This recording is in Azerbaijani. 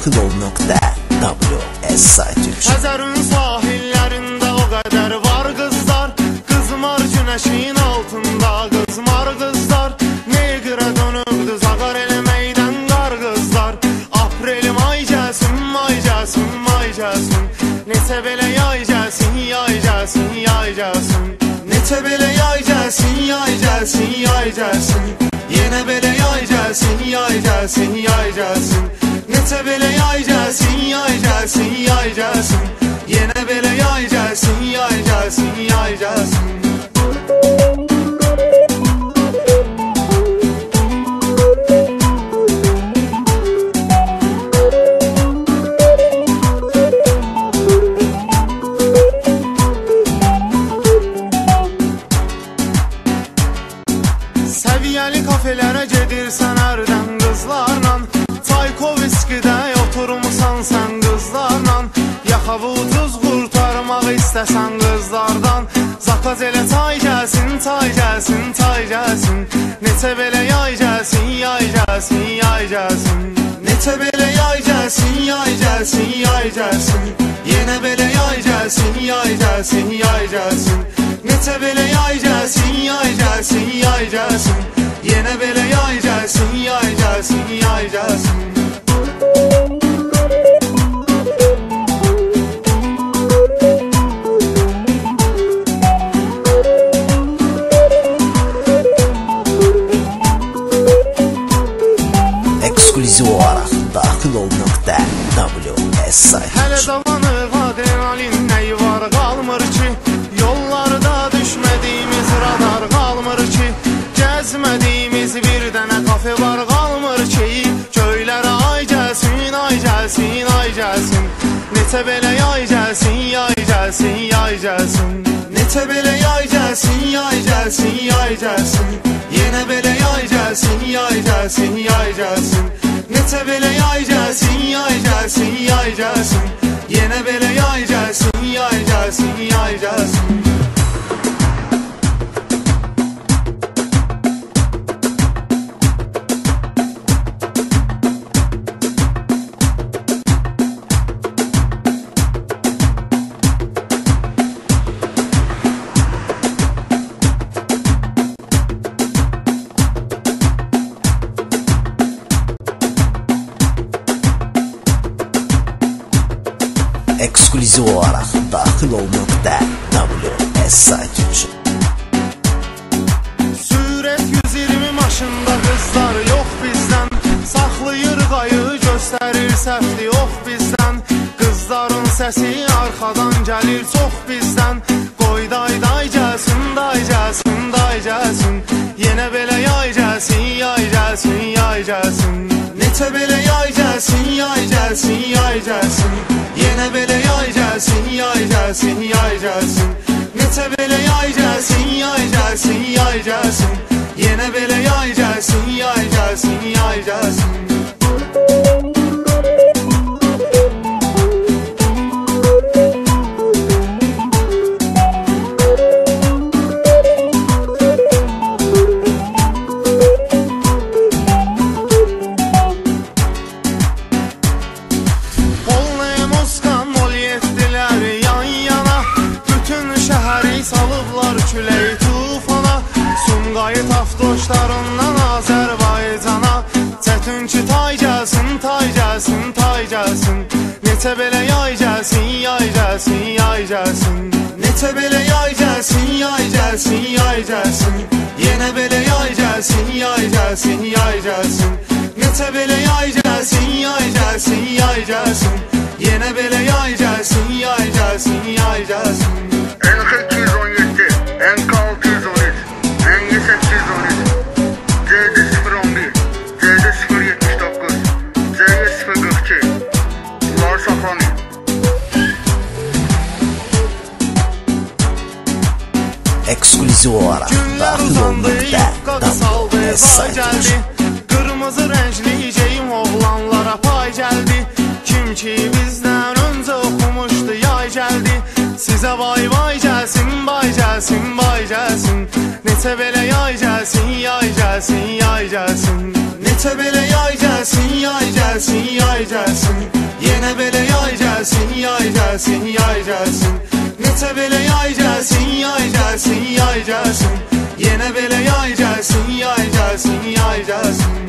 daxil ol.ws saytı üçün. Xəzərin sahillərində o qədər var qızlar, qızmar günəşin altında qızmar qızlar. Neqrə dönübdü zağar eləməkdən qar qızlar. Aprelim ay gəlsin, ay gəlsin, ay gəlsin. Neçə belə yay gəlsin, yay gəlsin, yay gəlsin. Neçə belə yay gəlsin, yay gəlsin, yay gəlsin. Yenə belə yay gəlsin, yay gəlsin, yay gəlsin. Neçə belə yay gəlsin, yay gəlsin, yay gəlsin. Yenə belə yay gəlsin, yay gəlsin, yay gəlsin. Səviyyəli kafelərə gedirsən ərdən qızlarla, Çaykoviskidə oturmusan sən qızlarla. Yaxavı ucuz qurtarmaq istəsən qızlardan, zakaz elə çay gəlsin, çay gəlsin, çay gəlsin. Neçə belə yay gəlsin, yay gəlsin, yay gəlsin. Neçə belə yay gəlsin, yay gəlsin, yay gəlsin. Yenə belə yay gəlsin, yay gəlsin, yay gəlsin. Neçə belə yay gəlsin, yay gəlsin, yay gəlsin. Yenə belə yay gəlsin, yay gəlsin, yay gəlsin. Ekskluziv olaraq daxil ol.ws saytı Hələ üçün. davanıq adrenalin nəyi var qalmır ki, yollarda düşmədiyimiz radar qalmır ki, gəzmədiyimiz bir dənə kafe var qalmır ki, köylərə ay gəlsin, ay gəlsin, ay gəlsin. Neçə belə yay gəlsin, yay gəlsin, yay gəlsin. Neçə belə yay gəlsin, yay gəlsin, yay gəlsin. Yenə belə yay gəlsin, yay gəlsin, yay gəlsin. Neçə belə yay gəlsin, yay gəlsin, yay gəlsin. Yenə belə yay gəlsin, yay gəlsin, yay gəlsin. Ekskluziv olaraq daxil ol.ws saytı üçün. Sürət 120 maşında qızlar yox bizdən, saxlayır qayığı göstərir səfli yox bizdən. Qızların səsi arxadan gəlir çox bizdən. Qoy day day gəlsin, day gəlsin, day gəlsin. Yenə belə yay gəlsin, yay gəlsin, yay gəlsin. Neçə belə yay gəlsin, yay gəlsin, yay gəlsin. Yenə belə yay gəlsin, yay gəlsin, yay gəlsin. Neçə belə yay gəlsin, yay gəlsin, yay gəlsin. Yenə belə yay gəlsin, yay gəlsin, yay gəlsin. Külək tufana, Sumqayıt avtoşlarından Azərbaycana. Çətin ki tay gəlsin, tay gəlsin, tay gəlsin. Neçə belə yay gəlsin, yay gəlsin, yay gəlsin. Neçə belə yay gəlsin, yay gəlsin, yay gəlsin. Yenə belə yay gəlsin, yay gəlsin, yay gəlsin. Neçə belə yay gəlsin, yay gəlsin, yay gəlsin. Yenə belə yay gəlsin, yay gəlsin, yay gəlsin. NK 613, NG 813, CD 011, CD 079, CD 042. Bunları saxlanın. Ekskluziv olaraq daxil ol.ws saytı üçün. Qırmızı rəngli geyim oğlanlara pay gəldi. Kim ki bizdən öncə oxumuşdu yay gəldi. Sizə vay vay gəlsin, bay gəlsin, bay gəlsin. Neçə belə yay gəlsin, yay gəlsin, yay gəlsin. Neçə belə yay gəlsin, yay gəlsin, yay gəlsin. Yenə belə yay gəlsin, yay gəlsin, yay gəlsin. Neçə belə yay gəlsin, yay gəlsin, yay gəlsin. Yenə belə yay gəlsin, yay gəlsin, yay gəlsin.